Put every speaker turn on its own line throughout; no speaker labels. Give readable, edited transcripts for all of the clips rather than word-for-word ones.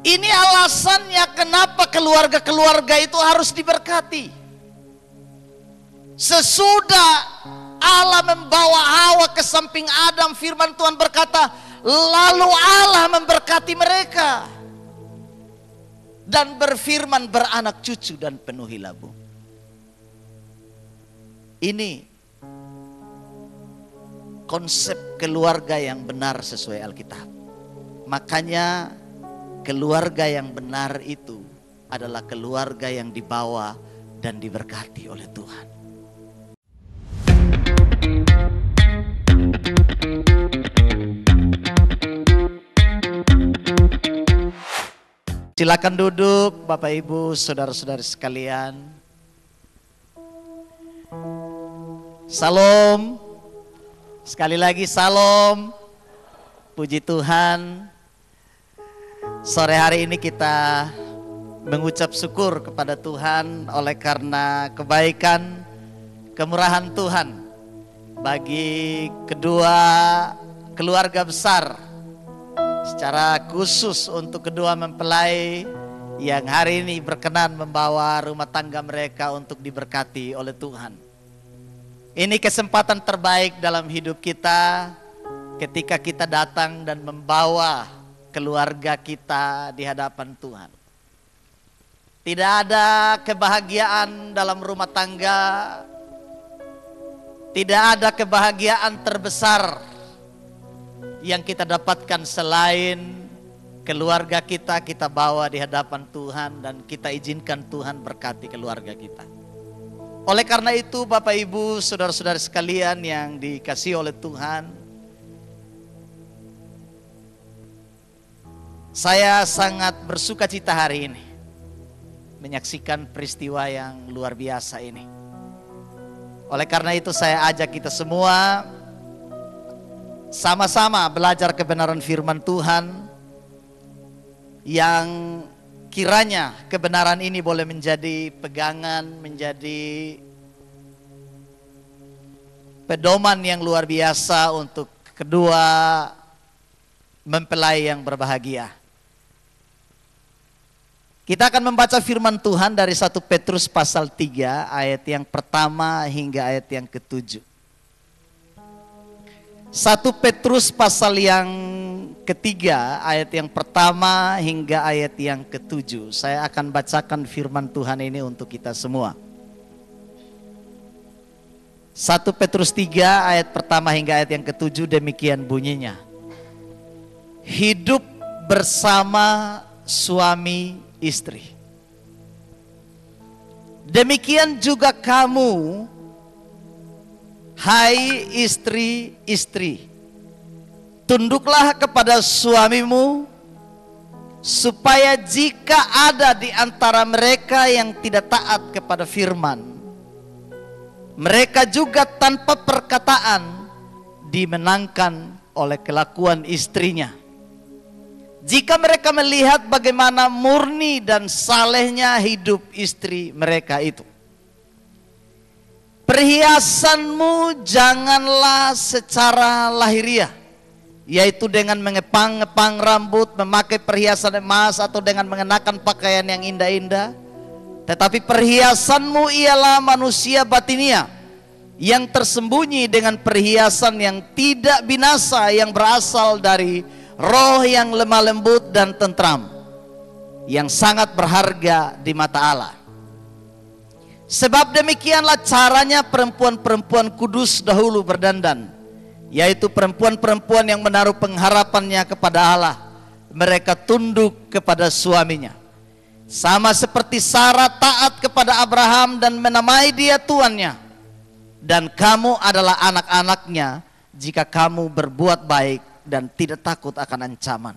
Ini alasannya kenapa keluarga-keluarga itu harus diberkati. Sesudah Allah membawa Hawa ke samping Adam, firman Tuhan berkata, lalu Allah memberkati mereka dan berfirman, beranak cucu dan penuhilah bumi. Ini konsep keluarga yang benar sesuai Alkitab. Makanya keluarga yang benar itu adalah keluarga yang dibawa dan diberkati oleh Tuhan. Silakan duduk Bapak Ibu, saudara-saudari sekalian. Salam. Sekali lagi salam. Puji Tuhan. Sore hari ini kita mengucap syukur kepada Tuhan oleh karena kebaikan, kemurahan Tuhan bagi kedua keluarga besar. Secara khusus untuk kedua mempelai yang hari ini berkenan membawa rumah tangga mereka untuk diberkati oleh Tuhan. Ini kesempatan terbaik dalam hidup kita ketika kita datang dan membawa keluarga kita di hadapan Tuhan. Tidak ada kebahagiaan dalam rumah tangga, tidak ada kebahagiaan terbesar yang kita dapatkan selain keluarga kita bawa di hadapan Tuhan dan kita izinkan Tuhan berkati keluarga kita. Oleh karena itu Bapak Ibu, saudara-saudari sekalian yang dikasihi oleh Tuhan, saya sangat bersuka cita hari ini menyaksikan peristiwa yang luar biasa ini. Oleh karena itu saya ajak kita semua sama-sama belajar kebenaran firman Tuhan yang kiranya kebenaran ini boleh menjadi pegangan, menjadi pedoman yang luar biasa untuk kedua mempelai yang berbahagia. Kita akan membaca firman Tuhan dari 1 Petrus pasal 3 ayat yang pertama hingga ayat yang ke-7. 1 Petrus pasal yang ketiga ayat yang pertama hingga ayat yang ke-7. Saya akan bacakan firman Tuhan ini untuk kita semua. 1 Petrus 3 ayat pertama hingga ayat yang ke-7 demikian bunyinya. Hidup bersama suami istri. Demikian juga kamu, hai istri-istri, tunduklah kepada suamimu, supaya jika ada di antara mereka yang tidak taat kepada firman, mereka juga tanpa perkataan dimenangkan oleh kelakuan istrinya. Jika mereka melihat bagaimana murni dan salehnya hidup istri mereka itu. Perhiasanmu janganlah secara lahiriah, yaitu dengan mengepang-ngepang rambut, memakai perhiasan emas atau dengan mengenakan pakaian yang indah-indah. Tetapi perhiasanmu ialah manusia batinia, yang tersembunyi dengan perhiasan yang tidak binasa, yang berasal dari roh yang lemah lembut dan tentram, yang sangat berharga di mata Allah. Sebab demikianlah caranya perempuan-perempuan kudus dahulu berdandan, yaitu perempuan-perempuan yang menaruh pengharapannya kepada Allah. Mereka tunduk kepada suaminya, sama seperti Sarah taat kepada Abraham dan menamai dia tuannya. Dan kamu adalah anak-anaknya jika kamu berbuat baik dan tidak takut akan ancaman.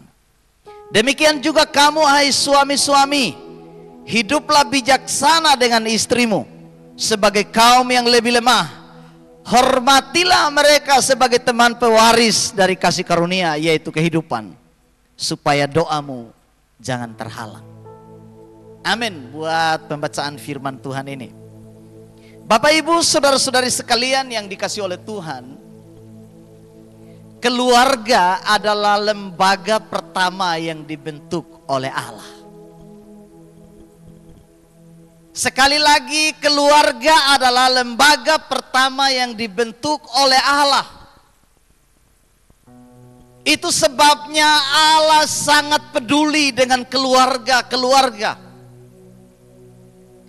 Demikian juga kamu, hai suami-suami, hiduplah bijaksana dengan istrimu sebagai kaum yang lebih lemah. Hormatilah mereka sebagai teman pewaris dari kasih karunia, yaitu kehidupan, supaya doamu jangan terhalang. Amin buat pembacaan firman Tuhan ini. Bapak Ibu, saudara-saudari sekalian yang dikasihi oleh Tuhan, keluarga adalah lembaga pertama yang dibentuk oleh Allah. Sekali lagi, keluarga adalah lembaga pertama yang dibentuk oleh Allah. Itu sebabnya Allah sangat peduli dengan keluarga-keluarga.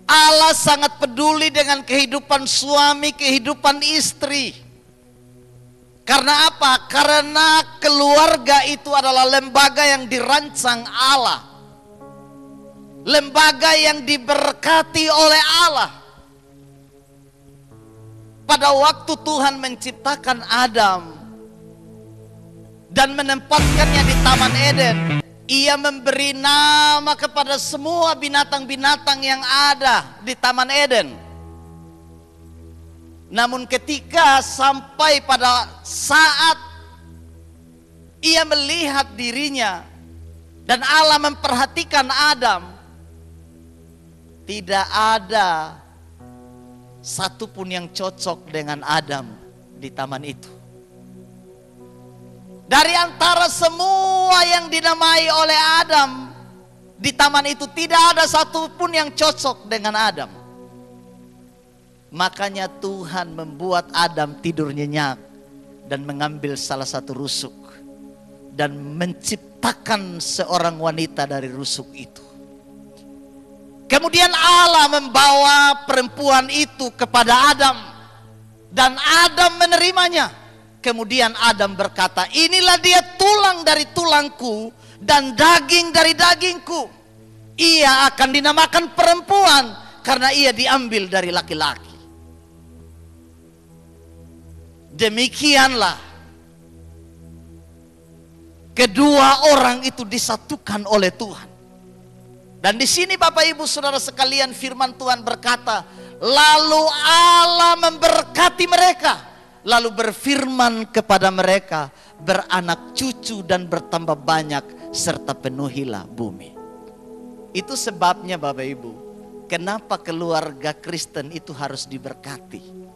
Allah sangat peduli dengan kehidupan suami, kehidupan istri. Karena apa? Karena keluarga itu adalah lembaga yang dirancang Allah. Lembaga yang diberkati oleh Allah. Pada waktu Tuhan menciptakan Adam dan menempatkannya di Taman Eden, Ia memberi nama kepada semua binatang-binatang yang ada di Taman Eden. Namun ketika sampai pada saat Ia melihat dirinya dan Allah memperhatikan Adam, tidak ada satupun yang cocok dengan Adam di taman itu. Dari antara semua yang dinamai oleh Adam di taman itu, tidak ada satupun yang cocok dengan Adam. Makanya Tuhan membuat Adam tidur nyenyak dan mengambil salah satu rusuk dan menciptakan seorang wanita dari rusuk itu. Kemudian Allah membawa perempuan itu kepada Adam dan Adam menerimanya. Kemudian Adam berkata, inilah dia tulang dari tulangku dan daging dari dagingku. Ia akan dinamakan perempuan karena ia diambil dari laki-laki. Demikianlah kedua orang itu disatukan oleh Tuhan. Dan di sini Bapak Ibu Saudara sekalian, firman Tuhan berkata, lalu Allah memberkati mereka, lalu berfirman kepada mereka, beranak cucu dan bertambah banyak serta penuhilah bumi. Itu sebabnya Bapak Ibu, kenapa keluarga Kristen itu harus diberkati.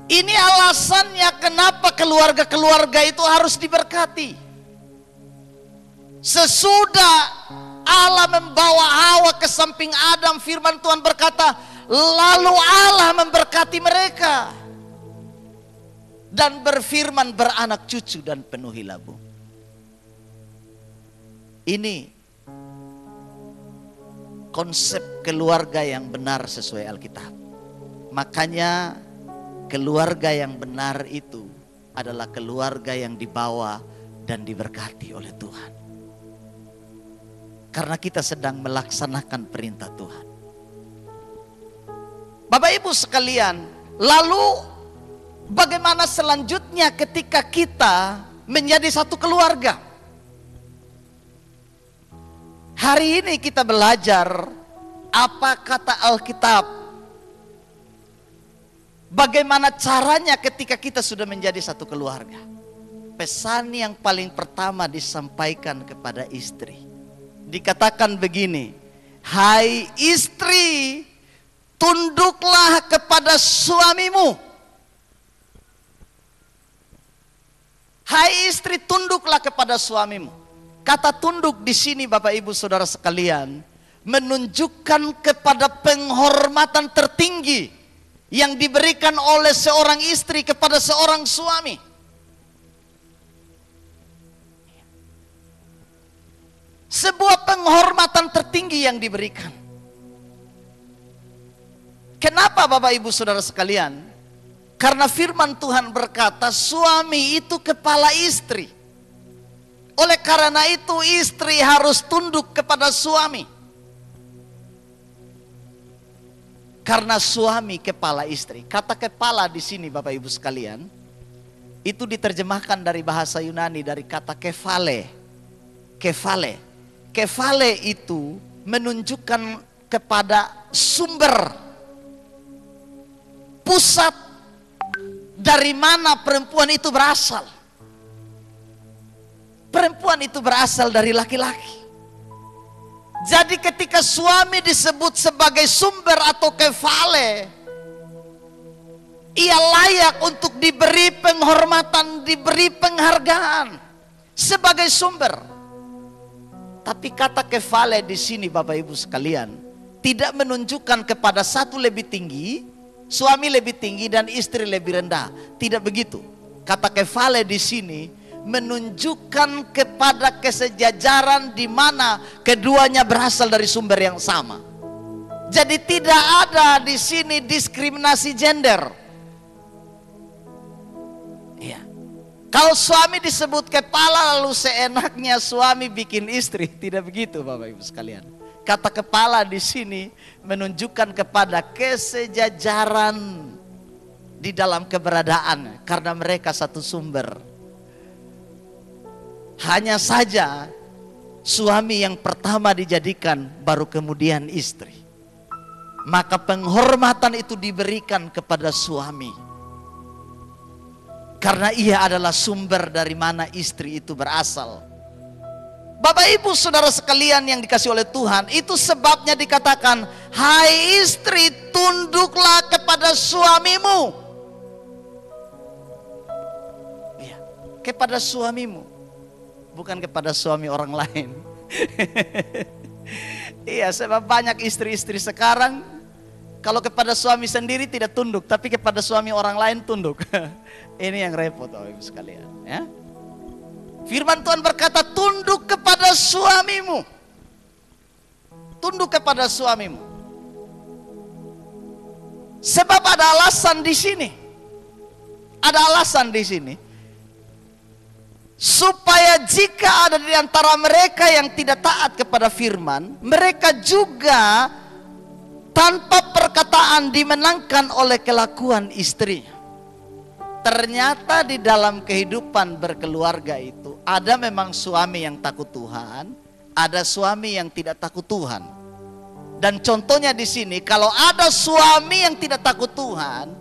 Ini alasannya kenapa keluarga-keluarga itu harus diberkati. Sesudah Allah membawa Hawa ke samping Adam, firman Tuhan berkata, lalu Allah memberkati mereka dan berfirman, beranak cucu dan penuhilah bumi. Ini konsep keluarga yang benar sesuai Alkitab. Makanya keluarga yang benar itu adalah keluarga yang dibawa dan diberkati oleh Tuhan. Karena kita sedang melaksanakan perintah Tuhan. Bapak Ibu sekalian, lalu bagaimana selanjutnya ketika kita menjadi satu keluarga? Hari ini kita belajar apa kata Alkitab. Bagaimana caranya ketika kita sudah menjadi satu keluarga? Pesan yang paling pertama disampaikan kepada istri. Dikatakan begini, hai istri, tunduklah kepada suamimu. Hai istri, tunduklah kepada suamimu. Kata tunduk di sini Bapak Ibu Saudara sekalian, menunjukkan kepada penghormatan tertinggi yang diberikan oleh seorang istri kepada seorang suami. Sebuah penghormatan tertinggi yang diberikan. Kenapa Bapak Ibu Saudara sekalian? Karena firman Tuhan berkata, suami itu kepala istri. Oleh karena itu istri harus tunduk kepada suami. Karena suami kepala istri. Kata kepala di sini Bapak Ibu sekalian, itu diterjemahkan dari bahasa Yunani dari kata kefale. Kefale. Kefale itu menunjukkan kepada sumber, pusat dari mana perempuan itu berasal. Perempuan itu berasal dari laki-laki. Jadi ketika suami disebut sebagai sumber atau kefale, Ia layak untuk diberi penghormatan, diberi penghargaan sebagai sumber. Tapi kata kefale di sini Bapak Ibu sekalian tidak menunjukkan kepada satu lebih tinggi, suami lebih tinggi dan istri lebih rendah. Tidak begitu. Kata kefale di sini menunjukkan kepada kesejajaran di mana keduanya berasal dari sumber yang sama. Jadi tidak ada di sini diskriminasi gender. Ya. Kalau suami disebut kepala lalu seenaknya suami bikin istri, tidak begitu Bapak Ibu sekalian. Kata kepala di sini menunjukkan kepada kesejajaran di dalam keberadaan karena mereka satu sumber. Hanya saja suami yang pertama dijadikan baru kemudian istri. Maka penghormatan itu diberikan kepada suami. Karena ia adalah sumber dari mana istri itu berasal. Bapak Ibu Saudara sekalian yang dikasihi oleh Tuhan, itu sebabnya dikatakan, hai istri tunduklah kepada suamimu. Ya, kepada suamimu. Bukan kepada suami orang lain. Iya, sebab banyak istri-istri sekarang kalau kepada suami sendiri tidak tunduk, tapi kepada suami orang lain tunduk. Ini yang repot Bapak Ibu sekalian, ya. Firman Tuhan berkata, tunduk kepada suamimu. Tunduk kepada suamimu. Sebab ada alasan di sini. Ada alasan di sini. Supaya jika ada di antara mereka yang tidak taat kepada firman, mereka juga tanpa perkataan dimenangkan oleh kelakuan istrinya. Ternyata di dalam kehidupan berkeluarga itu ada memang suami yang takut Tuhan, ada suami yang tidak takut Tuhan. Dan contohnya di sini, kalau ada suami yang tidak takut Tuhan,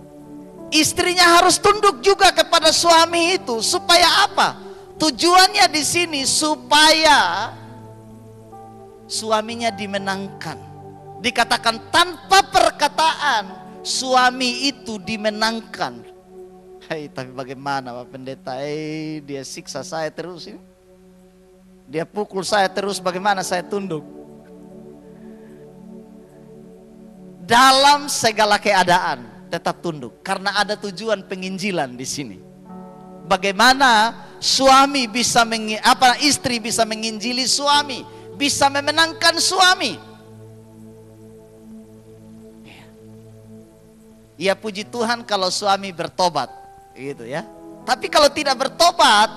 istrinya harus tunduk juga kepada suami itu. Supaya apa? Tujuannya di sini supaya suaminya dimenangkan. Dikatakan tanpa perkataan suami itu dimenangkan. Hai, tapi bagaimana Pak Pendeta? Dia siksa saya terus ini. Dia pukul saya terus, bagaimana saya tunduk? Dalam segala keadaan tetap tunduk karena ada tujuan penginjilan di sini. Bagaimana suami bisa istri bisa menginjili suami, bisa memenangkan suami. Ya puji Tuhan kalau suami bertobat, gitu ya. Tapi kalau tidak bertobat,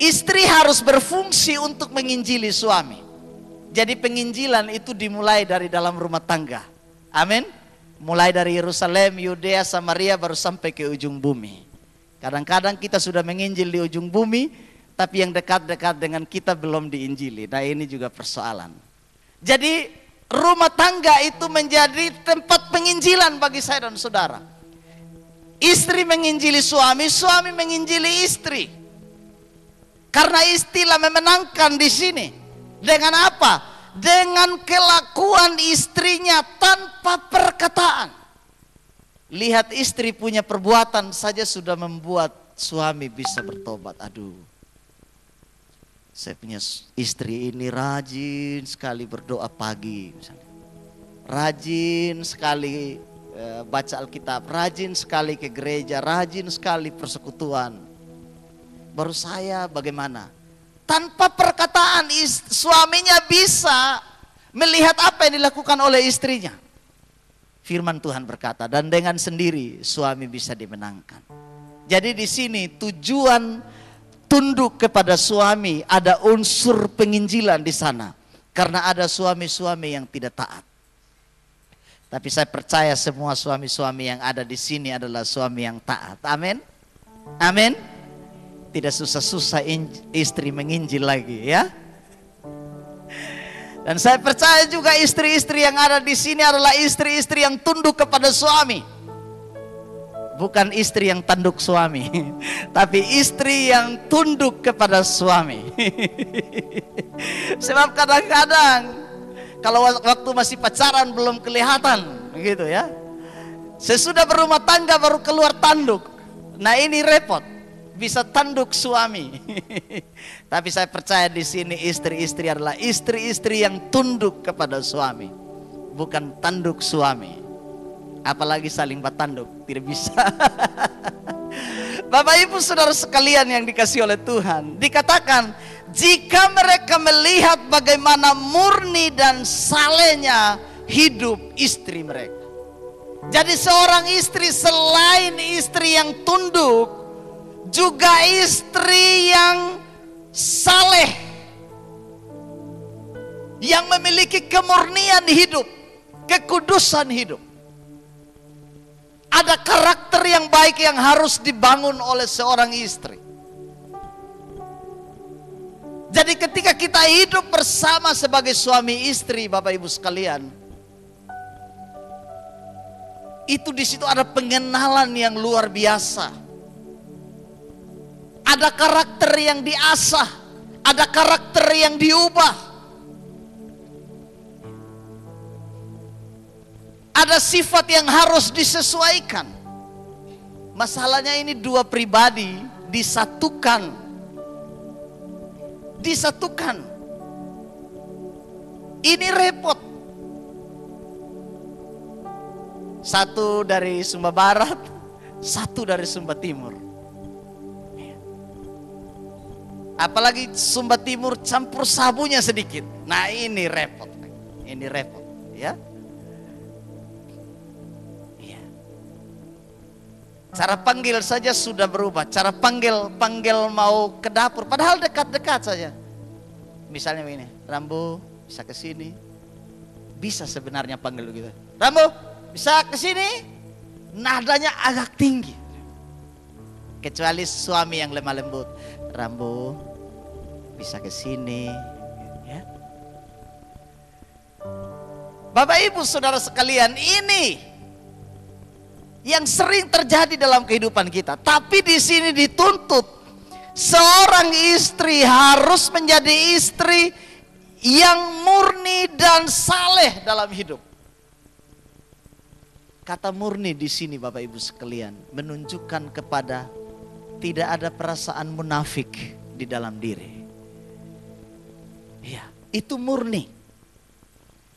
istri harus berfungsi untuk menginjili suami. Jadi penginjilan itu dimulai dari dalam rumah tangga. Amin. Mulai dari Yerusalem, Yudea, Samaria baru sampai ke ujung bumi. Kadang-kadang kita sudah menginjil di ujung bumi, tapi yang dekat-dekat dengan kita belum diinjili. Nah ini juga persoalan. Jadi rumah tangga itu menjadi tempat penginjilan bagi saya dan saudara. Istri menginjili suami, suami menginjili istri. Karena istilah memenangkan di sini. Dengan apa? Dengan kelakuan istrinya tanpa perkataan. Lihat istri punya perbuatan saja sudah membuat suami bisa bertobat. Aduh, saya punya istri ini rajin sekali berdoa pagi misalnya. Rajin sekali baca Alkitab, rajin sekali ke gereja, rajin sekali persekutuan. Baru saya bagaimana? Tanpa perkataan suaminya bisa melihat apa yang dilakukan oleh istrinya. Firman Tuhan berkata, dan dengan sendiri suami bisa dimenangkan. Jadi di sini tujuan tunduk kepada suami, ada unsur penginjilan di sana. Karena ada suami-suami yang tidak taat. Tapi saya percaya semua suami-suami yang ada di sini adalah suami yang taat. Amin. Amin. Tidak susah-susah istri menginjil lagi ya. Dan saya percaya juga istri-istri yang ada di sini adalah istri-istri yang tunduk kepada suami. Bukan istri yang tanduk suami, tapi istri yang tunduk kepada suami. Sebab kadang-kadang kalau waktu masih pacaran belum kelihatan, gitu ya. Sesudah berumah tangga baru keluar tanduk. Nah ini repot, bisa tanduk suami. Tapi saya percaya di sini istri-istri adalah istri-istri yang tunduk kepada suami, bukan tanduk suami. Apalagi saling bertanduk, tidak bisa. Bapak Ibu Saudara sekalian yang dikasihi oleh Tuhan, dikatakan jika mereka melihat bagaimana murni dan salehnya hidup istri mereka. Jadi seorang istri selain istri yang tunduk, juga istri yang saleh, yang memiliki kemurnian hidup, kekudusan hidup. Ada karakter yang baik yang harus dibangun oleh seorang istri. Jadi ketika kita hidup bersama sebagai suami istri, Bapak Ibu sekalian, itu di situ ada pengenalan yang luar biasa. Ada karakter yang diasah, ada karakter yang diubah. Ada sifat yang harus disesuaikan. Masalahnya ini dua pribadi disatukan. Disatukan. Ini repot. Satu dari Sumba Barat, satu dari Sumba Timur. Apalagi Sumba Timur campur sabunya sedikit. Nah ini repot. Ini repot, ya. Cara panggil saja sudah berubah. Cara panggil mau ke dapur, padahal dekat-dekat saja. Misalnya begini, Rambo bisa ke sini. Bisa sebenarnya panggil begitu. Rambo bisa ke sini. Nadanya agak tinggi. Kecuali suami yang lemah lembut. Rambo bisa ke sini. Ya. Bapak Ibu Saudara sekalian, ini yang sering terjadi dalam kehidupan kita. Tapi di sini dituntut seorang istri harus menjadi istri yang murni dan saleh dalam hidup. Kata murni di sini Bapak Ibu sekalian menunjukkan kepada tidak ada perasaan munafik di dalam diri. Ya, itu murni.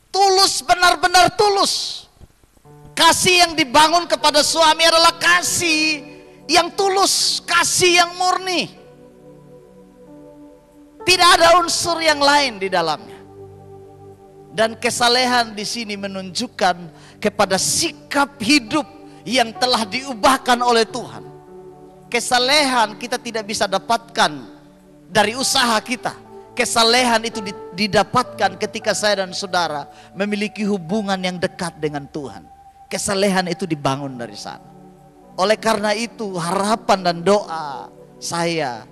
Tulus, benar-benar tulus. Kasih yang dibangun kepada suami adalah kasih yang tulus, kasih yang murni. Tidak ada unsur yang lain di dalamnya. Dan kesalehan di sini menunjukkan kepada sikap hidup yang telah diubahkan oleh Tuhan. Kesalehan kita tidak bisa dapatkan dari usaha kita. Kesalehan itu didapatkan ketika saya dan saudara memiliki hubungan yang dekat dengan Tuhan. Kesalehan itu dibangun dari sana. Oleh karena itu harapan dan doa saya,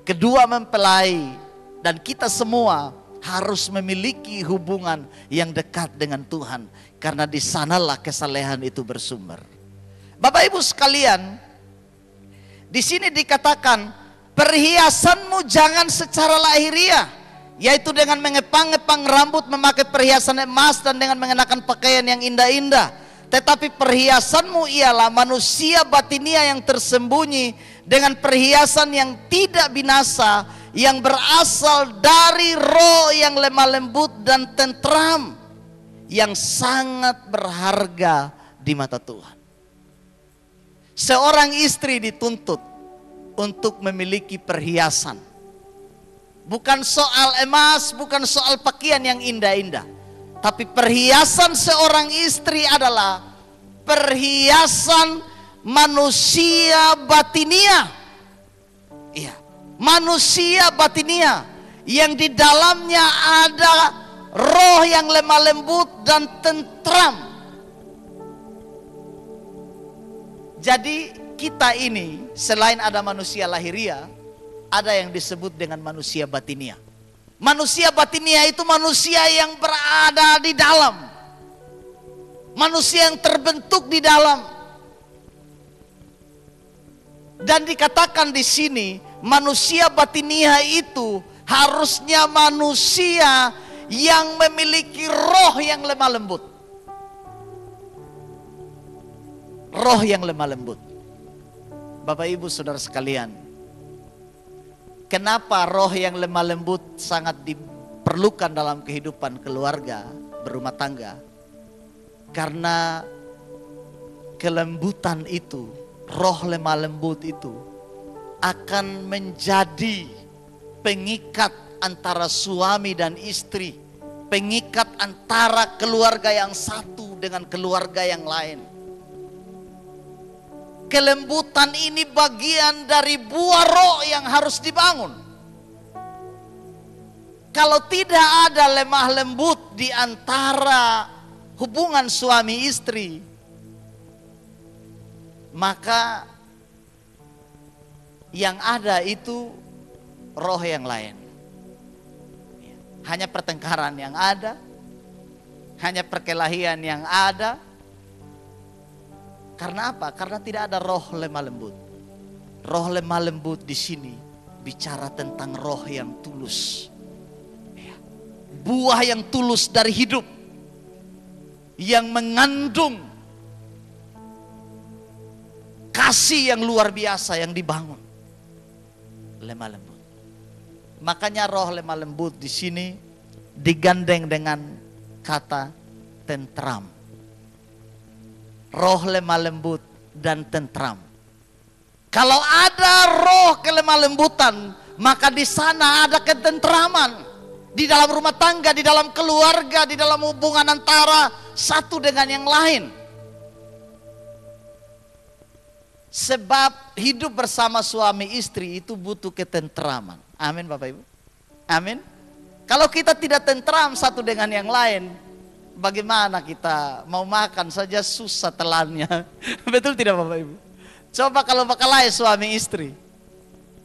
kedua mempelai dan kita semua harus memiliki hubungan yang dekat dengan Tuhan. Karena di sanalah kesalehan itu bersumber. Bapak Ibu sekalian, di sini dikatakan perhiasanmu jangan secara lahiriah, yaitu dengan mengepang-epang rambut, memakai perhiasan emas dan dengan mengenakan pakaian yang indah-indah. Tetapi perhiasanmu ialah manusia batinia yang tersembunyi dengan perhiasan yang tidak binasa, yang berasal dari roh yang lemah lembut dan tentram, yang sangat berharga di mata Tuhan. Seorang istri dituntut untuk memiliki perhiasan. Bukan soal emas, bukan soal pakaian yang indah-indah. Tapi perhiasan seorang istri adalah perhiasan manusia batinia. Iya, manusia batinia yang di dalamnya ada roh yang lemah lembut dan tentram. Jadi kita ini selain ada manusia lahiriah, ada yang disebut dengan manusia batinia. Manusia batinia itu manusia yang berada di dalam. Manusia yang terbentuk di dalam. Dan dikatakan di sini, manusia batinia itu harusnya manusia yang memiliki roh yang lemah lembut. roh yang lemah lembut. Bapak Ibu Saudara sekalian, kenapa roh yang lemah lembut sangat diperlukan dalam kehidupan keluarga, berumah tangga? Karena kelembutan itu, roh lemah lembut itu akan menjadi pengikat antara suami dan istri, pengikat antara keluarga yang satu dengan keluarga yang lain. Kelembutan ini bagian dari buah roh yang harus dibangun. Kalau tidak ada lemah lembut di antara hubungan suami istri, maka yang ada itu roh yang lain. Hanya pertengkaran yang ada, hanya perkelahian yang ada. Karena apa? Karena tidak ada roh lemah lembut. Roh lemah lembut di sini bicara tentang roh yang tulus. Buah yang tulus dari hidup, yang mengandung kasih yang luar biasa yang dibangun. Lemah lembut. Makanya roh lemah lembut di sini digandeng dengan kata tentram. Roh lemah lembut dan tentram. Kalau ada roh kelemah lembutan, maka di sana ada ketentraman. Di dalam rumah tangga, di dalam keluarga, di dalam hubungan antara satu dengan yang lain. Sebab hidup bersama suami istri itu butuh ketentraman. Amin Bapak Ibu. Amin. Kalau kita tidak tentram satu dengan yang lain, bagaimana kita mau makan saja susah telannya. Betul tidak Bapak Ibu? Coba kalau berkelahi suami istri.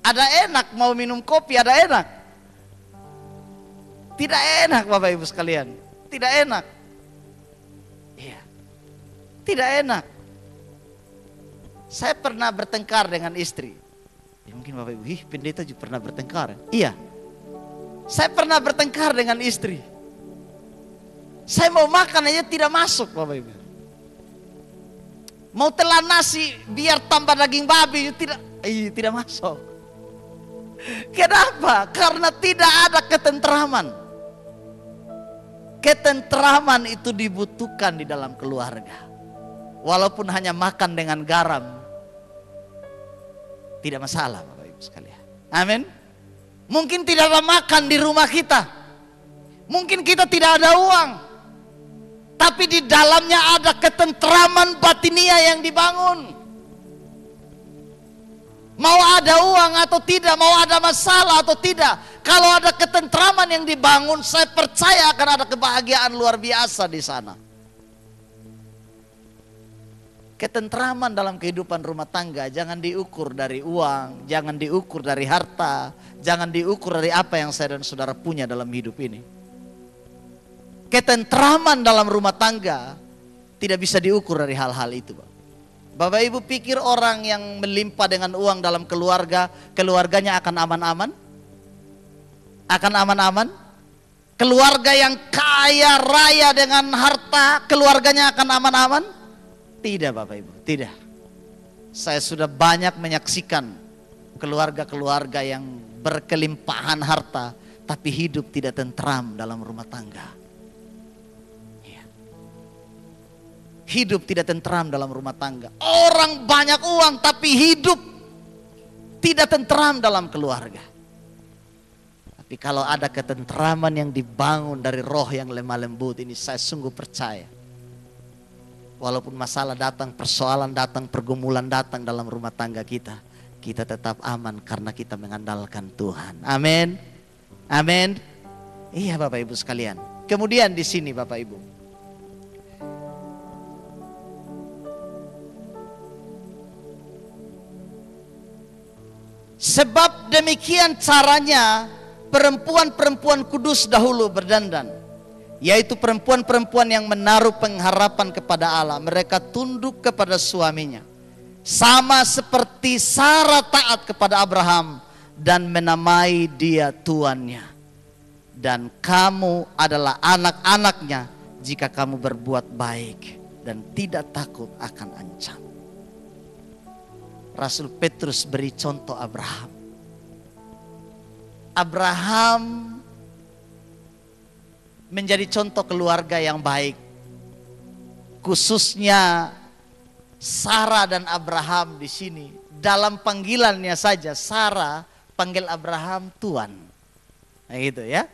Ada enak mau minum kopi, ada enak. Tidak enak Bapak Ibu sekalian. Tidak enak. Iya. Tidak enak. Saya pernah bertengkar dengan istri. Ya mungkin Bapak Ibu, pendeta juga pernah bertengkar. Iya. Saya pernah bertengkar dengan istri. Saya mau makan aja tidak masuk Bapak Ibu. Mau telan nasi biar tambah daging babi tidak masuk. Kenapa? Karena tidak ada ketentraman. Ketentraman itu dibutuhkan di dalam keluarga. Walaupun hanya makan dengan garam, tidak masalah Bapak Ibu sekalian. Amin. Mungkin tidak ada makan di rumah kita. Mungkin kita tidak ada uang. Tapi di dalamnya ada ketentraman batinia yang dibangun. Mau ada uang atau tidak, mau ada masalah atau tidak, kalau ada ketentraman yang dibangun, saya percaya akan ada kebahagiaan luar biasa di sana. Ketentraman dalam kehidupan rumah tangga jangan diukur dari uang, jangan diukur dari harta, jangan diukur dari apa yang saya dan saudara punya dalam hidup ini. Ketentraman dalam rumah tangga tidak bisa diukur dari hal-hal itu, Pak. Bapak Ibu pikir orang yang melimpah dengan uang dalam keluarga, keluarganya akan aman-aman? Akan aman-aman? Keluarga yang kaya raya dengan harta, keluarganya akan aman-aman? Tidak Bapak Ibu, tidak. Saya sudah banyak menyaksikan keluarga-keluarga yang berkelimpahan harta, tapi hidup tidak tentram dalam rumah tangga. Hidup tidak tentram dalam rumah tangga. Orang banyak uang tapi hidup tidak tentram dalam keluarga. Tapi kalau ada ketentraman yang dibangun dari roh yang lemah lembut ini, saya sungguh percaya. Walaupun masalah datang, persoalan datang, pergumulan datang dalam rumah tangga kita, kita tetap aman karena kita mengandalkan Tuhan. Amin. Amin. Iya Bapak Ibu sekalian. Kemudian di sini Bapak Ibu, sebab demikian caranya perempuan-perempuan kudus dahulu berdandan, yaitu perempuan-perempuan yang menaruh pengharapan kepada Allah. Mereka tunduk kepada suaminya, sama seperti Sarah taat kepada Abraham dan menamai dia tuannya. Dan kamu adalah anak-anaknya jika kamu berbuat baik dan tidak takut akan ancaman. Rasul Petrus beri contoh Abraham. Abraham menjadi contoh keluarga yang baik. Khususnya Sarah dan Abraham di sini. Dalam panggilannya saja Sarah panggil Abraham Tuan. Nah gitu ya.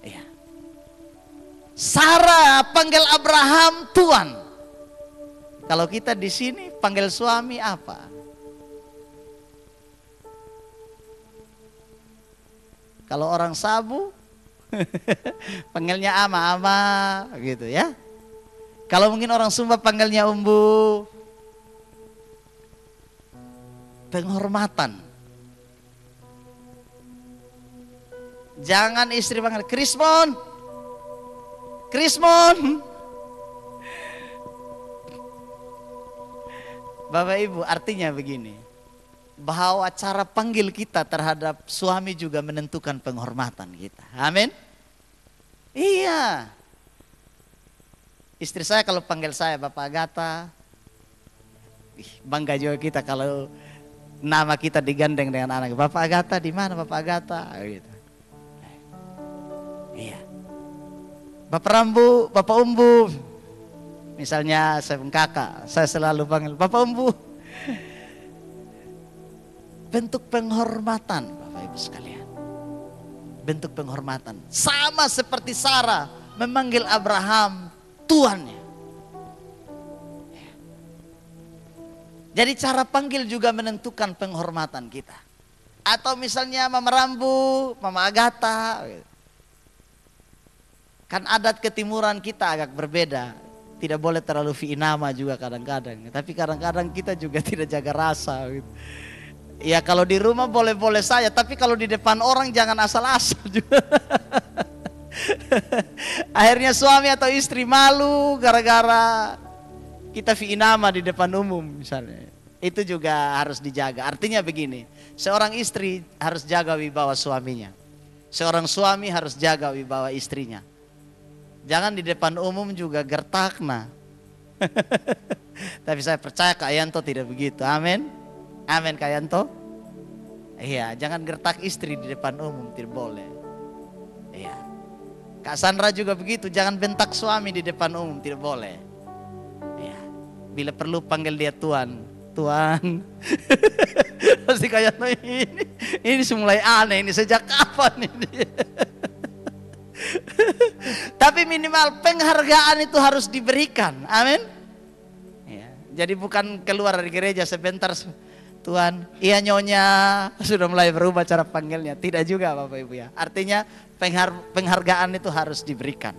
Iya. Sarah panggil Abraham Tuan. Kalau kita di sini panggil suami apa? Kalau orang Sabu panggilnya ama gitu ya. Kalau mungkin orang Sumba panggilnya umbu. Penghormatan. Jangan istri panggil Krismon. Krismon. Bapak Ibu, artinya begini. Bahwa cara panggil kita terhadap suami juga menentukan penghormatan kita. Amin. Iya. Istri saya kalau panggil saya Bapak Agatha, bangga juga kita kalau nama kita digandeng dengan anak. Bapak Agatha di mana Bapak Agatha? Gitu. Iya. Bapak Rambu, Bapak Umbu. Misalnya saya kakak, saya selalu panggil Bapak Umbu. Bentuk penghormatan Bapak Ibu sekalian. Bentuk penghormatan. Sama seperti Sarah memanggil Abraham tuannya. Jadi cara panggil juga menentukan penghormatan kita. Atau misalnya Mama Rambu, Mama Agatha. Kan adat ketimuran kita agak berbeda. Tidak boleh terlalu nama juga kadang-kadang. Tapi kadang-kadang kita juga tidak jaga rasa. Gitu. Ya kalau di rumah boleh-boleh saja. Tapi kalau di depan orang jangan asal-asal juga. Akhirnya suami atau istri malu gara-gara kita nama di depan umum misalnya. Itu juga harus dijaga. Artinya begini, seorang istri harus jaga wibawa suaminya. Seorang suami harus jaga wibawa istrinya. Jangan di depan umum juga gertakna. Tapi saya percaya Kak Yanto tidak begitu. Amin. Amin Kak Yanto. Iya, jangan gertak istri di depan umum, tidak boleh. Iya. Kak Sandra juga begitu, jangan bentak suami di depan umum, tidak boleh. Ya. Bila perlu panggil dia Tuan. Tuan. Pasti kayak ini semulai aneh ini sejak kapan ini. Tapi minimal penghargaan itu harus diberikan. Amin. Ya. Jadi bukan keluar dari gereja sebentar Tuan, iya nyonya, sudah mulai berubah cara panggilnya. Tidak juga Bapak Ibu ya. Artinya penghargaan itu harus diberikan.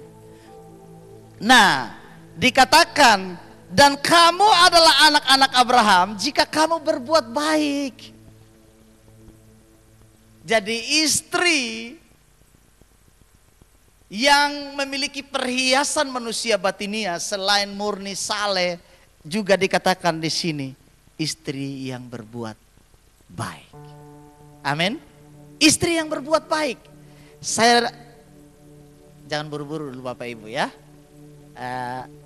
Nah, dikatakan dan kamu adalah anak-anak Abraham jika kamu berbuat baik. Jadi istri yang memiliki perhiasan manusia batinia selain murni saleh juga dikatakan di sini istri yang berbuat baik. Amin. Istri yang berbuat baik. Saya jangan buru-buru dulu Bapak Ibu ya.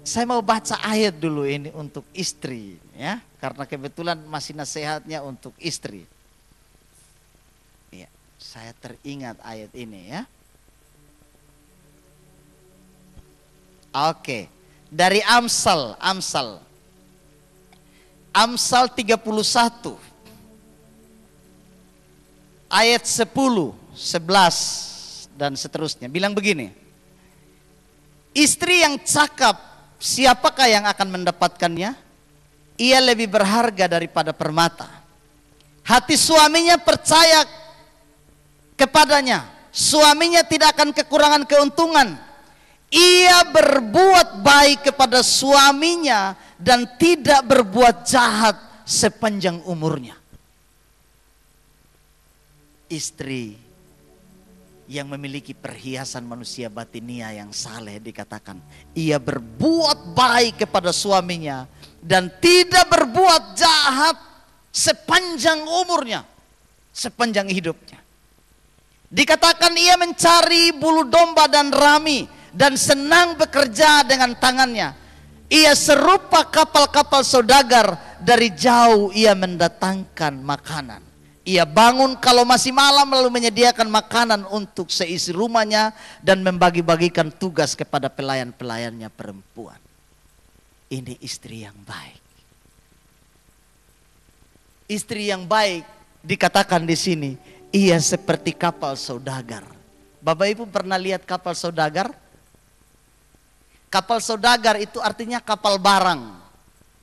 Saya mau baca ayat dulu ini untuk istri ya, karena kebetulan masih nasihatnya untuk istri. Ya, saya teringat ayat ini ya. Oke. Dari Amsal 31 ayat 10, 11 dan seterusnya bilang begini. Istri yang cakap, siapakah yang akan mendapatkannya? Ia lebih berharga daripada permata. Hati suaminya percaya kepadanya. Suaminya tidak akan kekurangan keuntungan. Ia berbuat baik kepada suaminya dan tidak berbuat jahat sepanjang umurnya. Istri yang memiliki perhiasan manusia batinia yang saleh dikatakan ia berbuat baik kepada suaminya dan tidak berbuat jahat sepanjang umurnya, sepanjang hidupnya. Dikatakan ia mencari bulu domba dan rami dan senang bekerja dengan tangannya. Ia serupa kapal-kapal saudagar, dari jauh ia mendatangkan makanan. Ia bangun kalau masih malam lalu menyediakan makanan untuk seisi rumahnya dan membagi-bagikan tugas kepada pelayan-pelayannya perempuan. Ini istri yang baik. Istri yang baik dikatakan di sini, ia seperti kapal saudagar. Bapak Ibu pernah lihat kapal saudagar? Kapal saudagar itu artinya kapal barang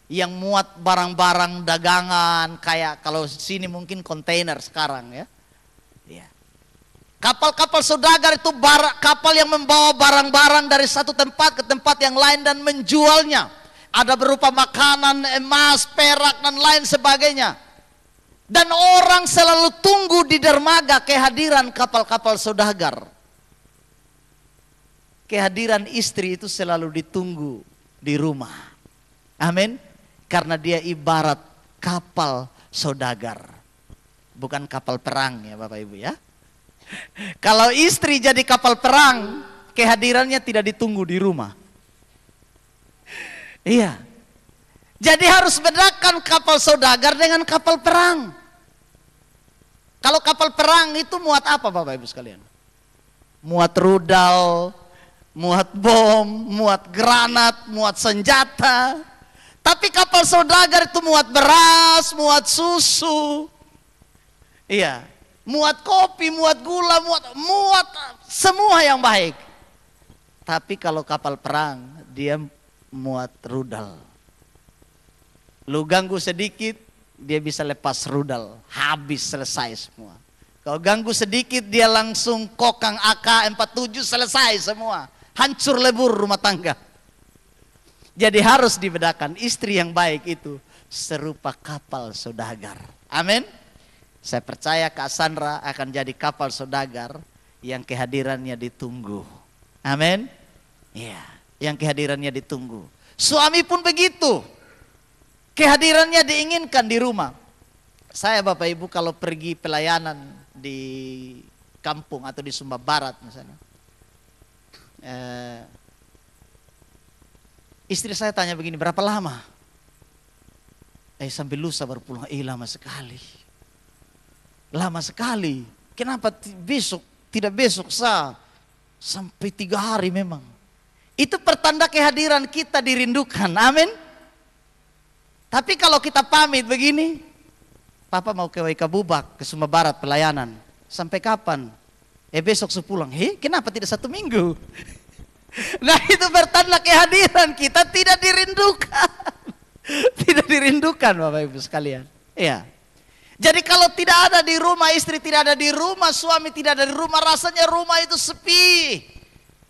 yang muat barang-barang dagangan, kayak kalau sini mungkin kontainer sekarang ya. Kapal-kapal saudagar itu kapal yang membawa barang-barang dari satu tempat ke tempat yang lain dan menjualnya. Ada berupa makanan, emas, perak dan lain sebagainya. Dan orang selalu tunggu di dermaga kehadiran kapal-kapal saudagar. Kehadiran istri itu selalu ditunggu di rumah. Amin. Karena dia ibarat kapal saudagar. Bukan kapal perang ya Bapak Ibu ya. Kalau istri jadi kapal perang, kehadirannya tidak ditunggu di rumah. Iya. Jadi harus bedakan kapal saudagar dengan kapal perang. Kalau kapal perang itu muat apa Bapak Ibu sekalian? Muat rudal, muat bom, muat granat, muat senjata. Tapi kapal saudagar itu muat beras, muat susu. Iya, muat kopi, muat gula, muat semua yang baik. Tapi kalau kapal perang dia muat rudal. Lu ganggu sedikit dia bisa lepas rudal, habis selesai semua. Kalau ganggu sedikit dia langsung kokang AK-47 selesai semua. Hancur lebur rumah tangga. Jadi harus dibedakan, istri yang baik itu serupa kapal saudagar. Amin. Saya percaya Kak Sandra akan jadi kapal saudagar yang kehadirannya ditunggu. Amin. Iya, yang kehadirannya ditunggu. Suami pun begitu. Kehadirannya diinginkan di rumah. Saya Bapak Ibu kalau pergi pelayanan di kampung atau di Sumba Barat misalnya. Istri saya tanya begini, berapa lama? Sampai lusa baru pulang. Lama sekali. Lama sekali. Kenapa besok? Tidak besok sampai 3 hari memang. Itu pertanda kehadiran kita dirindukan. Amin. Tapi kalau kita pamit begini, Papa mau ke Waika Bubak, ke Sumba Barat pelayanan. Sampai kapan? Besok sepulang. Kenapa tidak 1 minggu? Nah itu bertanda kehadiran kita tidak dirindukan. Tidak dirindukan Bapak Ibu sekalian. Iya. Jadi kalau tidak ada di rumah, istri tidak ada di rumah, suami tidak ada di rumah, rasanya rumah itu sepi.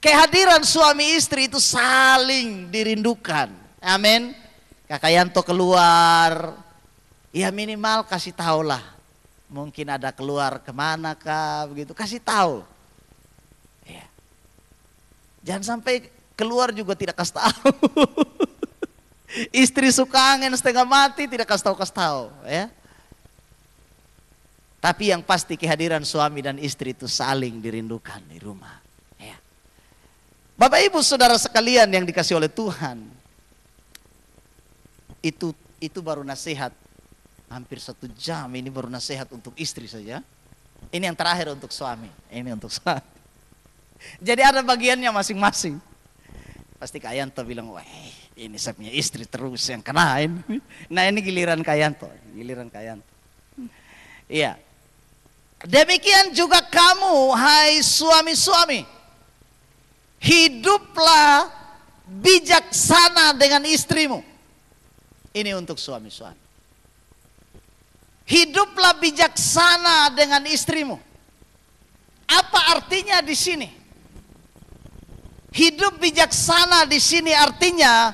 Kehadiran suami istri itu saling dirindukan. Amin. Kakak Yanto keluar, ya minimal kasih tahu lah. Mungkin ada keluar kemana kah begitu, kasih tahu. Ya. Jangan sampai keluar juga tidak kasih tahu. Istri suka angin setengah mati tidak kasih tahu ya. Tapi yang pasti kehadiran suami dan istri itu saling dirindukan di rumah. Ya. Bapak Ibu Saudara sekalian yang dikasih oleh Tuhan. Itu baru nasihat. Hampir 1 jam ini baru nasihat untuk istri saja. Ini yang terakhir untuk suami. Ini untuk suami. Jadi ada bagiannya masing-masing. Pasti Kak Yanto bilang, wah ini saya punya istri terus yang kena ini. Nah ini giliran Kak Yanto. Giliran Kak Yanto. Iya. Demikian juga kamu, hai suami-suami. Hiduplah bijaksana dengan istrimu. Ini untuk suami-suami. Hiduplah bijaksana dengan istrimu. Apa artinya di sini? Hidup bijaksana di sini artinya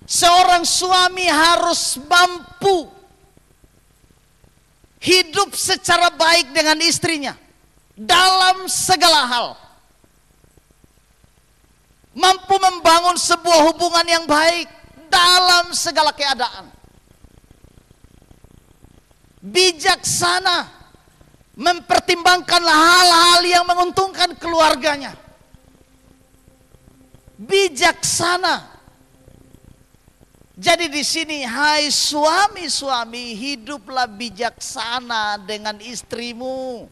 seorang suami harus mampu hidup secara baik dengan istrinya dalam segala hal. Mampu membangun sebuah hubungan yang baik dalam segala keadaan. Bijaksana mempertimbangkan hal-hal yang menguntungkan keluarganya. Bijaksana Jadi di sini, hai suami-suami, hiduplah bijaksana dengan istrimu.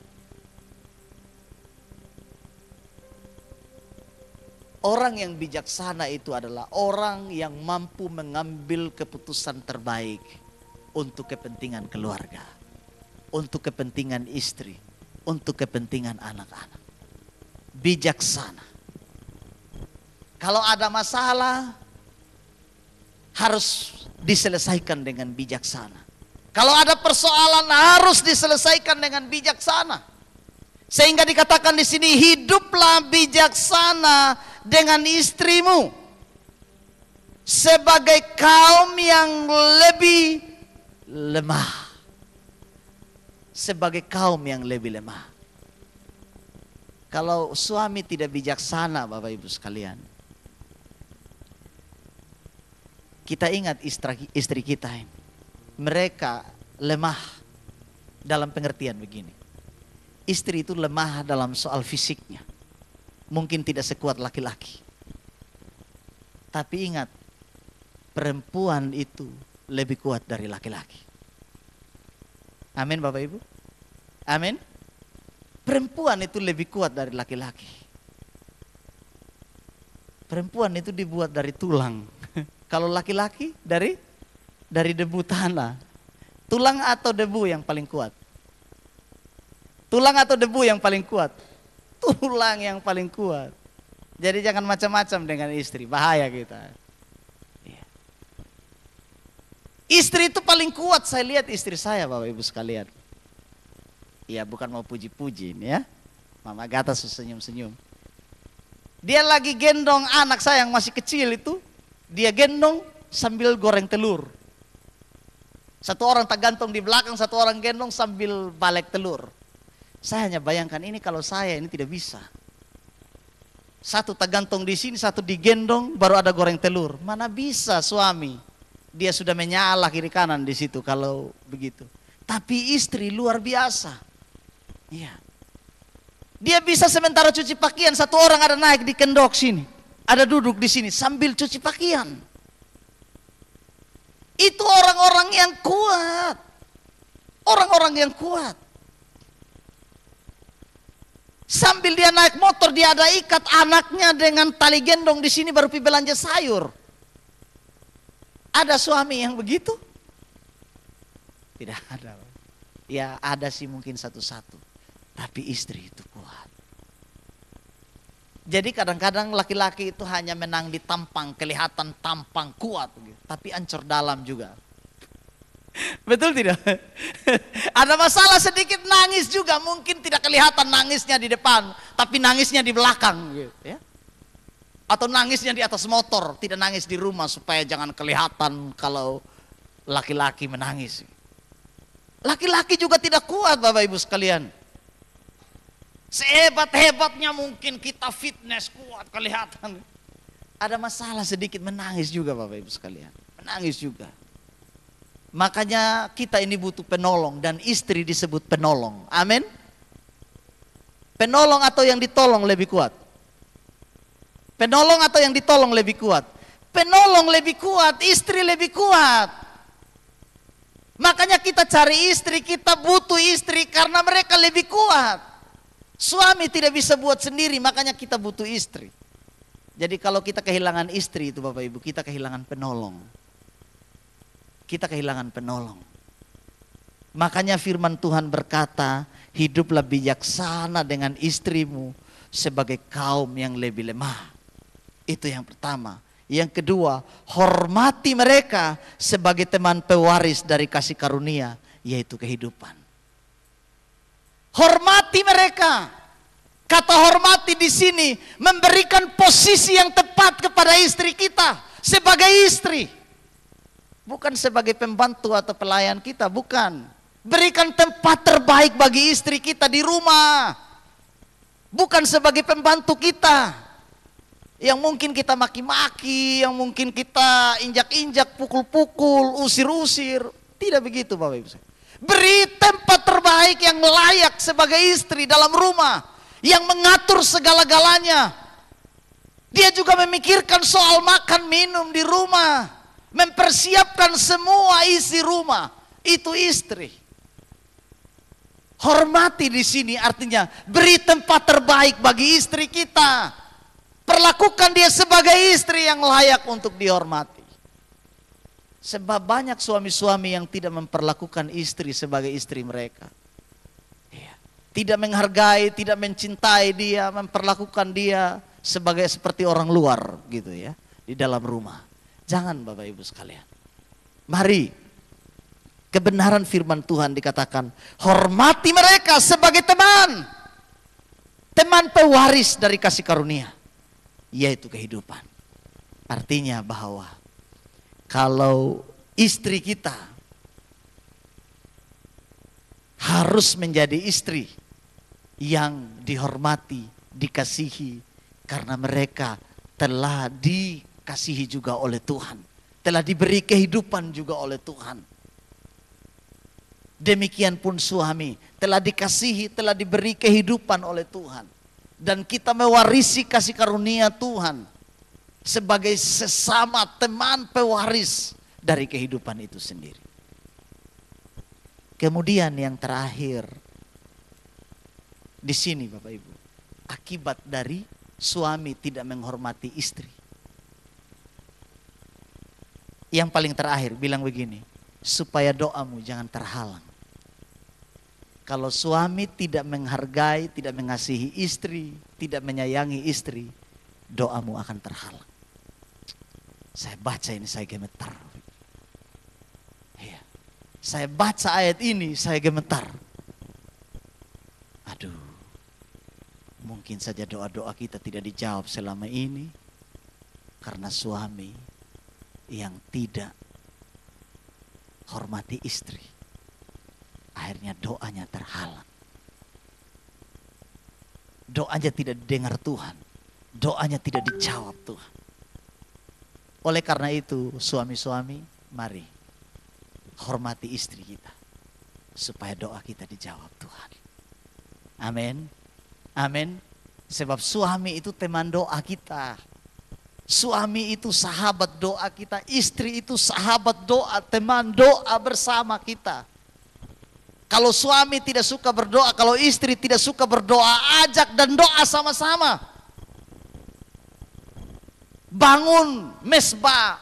Orang yang bijaksana itu adalah orang yang mampu mengambil keputusan terbaik untuk kepentingan keluarga, untuk kepentingan istri, untuk kepentingan anak-anak. Bijaksana. Kalau ada masalah, harus diselesaikan dengan bijaksana. Kalau ada persoalan, harus diselesaikan dengan bijaksana. Sehingga dikatakan di sini, hiduplah bijaksana dengan istrimu sebagai kaum yang lebih lemah. Sebagai kaum yang lebih lemah. Kalau suami tidak bijaksana, Bapak Ibu sekalian, kita ingat istri kita ini, mereka lemah dalam pengertian begini. Istri itu lemah dalam soal fisiknya. Mungkin tidak sekuat laki-laki. Tapi ingat, perempuan itu lebih kuat dari laki-laki. Amin Bapak Ibu? Amin? Perempuan itu lebih kuat dari laki-laki. Perempuan itu dibuat dari tulang. Kalau laki-laki dari debu tanah. Tulang atau debu yang paling kuat? Tulang atau debu yang paling kuat? Tulang yang paling kuat. Jadi jangan macam-macam dengan istri, bahaya kita. Istri itu paling kuat, saya lihat istri saya Bapak Ibu sekalian. Ya bukan mau puji-puji ini ya. Mama Gata senyum-senyum. Dia lagi gendong anak saya yang masih kecil itu. Dia gendong sambil goreng telur. Satu orang tak gantung di belakang, satu orang gendong sambil balik telur. Saya hanya bayangkan ini kalau saya ini tidak bisa. Satu tak gantung di sini, satu digendong, baru ada goreng telur. Mana bisa suami? Dia sudah menyala kiri kanan di situ kalau begitu. Tapi istri luar biasa. Iya. Dia bisa sementara cuci pakaian, satu orang ada naik di kendok sini. Ada duduk di sini sambil cuci pakaian. Itu orang-orang yang kuat. Orang-orang yang kuat. Sambil dia naik motor, dia ada ikat anaknya dengan tali gendong di sini baru pergi belanja sayur. Ada suami yang begitu? Tidak ada. Ya ada sih mungkin satu-satu. Tapi istri itu kuat. Jadi kadang-kadang laki-laki itu hanya menang di tampang, kelihatan tampang kuat, tapi ancur dalam juga. Betul tidak? Ada masalah sedikit nangis juga, mungkin tidak kelihatan nangisnya di depan, tapi nangisnya di belakang, ya. Atau nangisnya di atas motor, tidak nangis di rumah supaya jangan kelihatan kalau laki-laki menangis. Laki-laki juga tidak kuat Bapak Ibu sekalian. Sehebat-hebatnya mungkin kita fitness kuat kelihatan. Ada masalah sedikit menangis juga Bapak Ibu sekalian. Menangis juga. Makanya kita ini butuh penolong dan istri disebut penolong. Amin. Penolong atau yang ditolong lebih kuat? Penolong atau yang ditolong lebih kuat? Penolong lebih kuat, istri lebih kuat. Makanya kita cari istri, kita butuh istri karena mereka lebih kuat. Suami tidak bisa buat sendiri, makanya kita butuh istri. Jadi kalau kita kehilangan istri itu Bapak Ibu, kita kehilangan penolong. Kita kehilangan penolong. Makanya firman Tuhan berkata, hiduplah bijaksana dengan istrimu sebagai kaum yang lebih lemah. Itu yang pertama. Yang kedua, hormati mereka sebagai teman pewaris dari kasih karunia, yaitu kehidupan. Hormati mereka. Kata hormati di sini memberikan posisi yang tepat kepada istri kita sebagai istri. Bukan sebagai pembantu atau pelayan kita, bukan. Berikan tempat terbaik bagi istri kita di rumah. Bukan sebagai pembantu kita. Yang mungkin kita maki-maki, yang mungkin kita injak-injak, pukul-pukul, usir-usir. Tidak begitu Bapak Ibu. Beri tempat terbaik yang layak sebagai istri dalam rumah, yang mengatur segala-galanya. Dia juga memikirkan soal makan minum di rumah. mempersiapkan semua isi rumah, itu istri. Hormati di sini artinya beri tempat terbaik bagi istri kita. Perlakukan dia sebagai istri yang layak untuk dihormati. Sebab banyak suami-suami yang tidak memperlakukan istri sebagai istri mereka. Tidak menghargai, tidak mencintai dia, memperlakukan dia seperti orang luar gitu ya, di dalam rumah. Jangan Bapak Ibu sekalian. Mari, kebenaran firman Tuhan dikatakan, hormati mereka sebagai teman. Teman pewaris dari kasih karunia, yaitu kehidupan. Artinya bahwa kalau istri kita harus menjadi istri yang dihormati, dikasihi, karena mereka telah dikasihi juga oleh Tuhan, telah diberi kehidupan juga oleh Tuhan. Demikian pun suami telah dikasihi, telah diberi kehidupan oleh Tuhan, dan kita mewarisi kasih karunia Tuhan sebagai sesama teman pewaris dari kehidupan itu sendiri. Kemudian yang terakhir di sini Bapak Ibu, akibat dari suami tidak menghormati istri. Yang paling terakhir bilang begini, supaya doamu jangan terhalang. Kalau suami tidak menghargai, tidak mengasihi istri, tidak menyayangi istri, doamu akan terhalang. Saya baca ini saya gemetar. Ya. Saya baca ayat ini saya gemetar. Aduh, mungkin saja doa-doa kita tidak dijawab selama ini karena suami yang tidak hormati istri. Akhirnya doanya terhalang. Doanya tidak didengar Tuhan. Doanya tidak dijawab Tuhan. Oleh karena itu suami-suami, mari hormati istri kita supaya doa kita dijawab Tuhan. Amin. Amin. Sebab suami itu teman doa kita. Suami itu sahabat doa kita. Istri itu sahabat doa, teman doa bersama kita. Kalau suami tidak suka berdoa, kalau istri tidak suka berdoa, ajak dan doa sama-sama. Bangun mesbah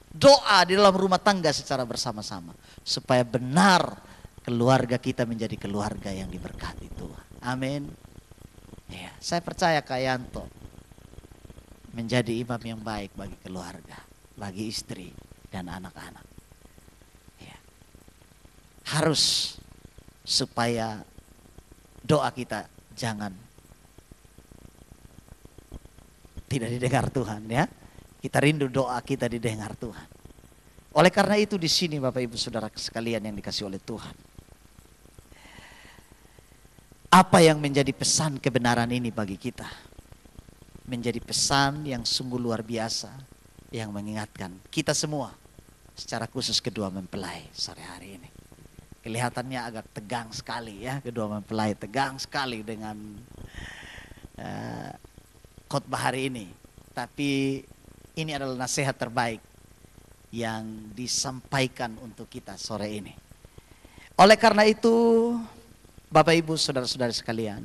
doa di dalam rumah tangga secara bersama-sama. Supaya benar keluarga kita menjadi keluarga yang diberkati Tuhan. Amin. Ya, saya percaya Kak Yanto menjadi imam yang baik bagi keluarga, bagi istri dan anak-anak. Ya. Harus supaya doa kita jangan tidak didengar Tuhan ya. Kita rindu doa kita didengar Tuhan. Oleh karena itu di sini Bapak Ibu Saudara sekalian yang dikasihi oleh Tuhan. Apa yang menjadi pesan kebenaran ini bagi kita? Menjadi pesan yang sungguh luar biasa yang mengingatkan kita semua, secara khusus kedua mempelai sore hari ini. Kelihatannya agak tegang sekali ya, kedua mempelai tegang sekali dengan khotbah hari ini. Tapi ini adalah nasihat terbaik yang disampaikan untuk kita sore ini. Oleh karena itu Bapak Ibu Saudara-saudari sekalian,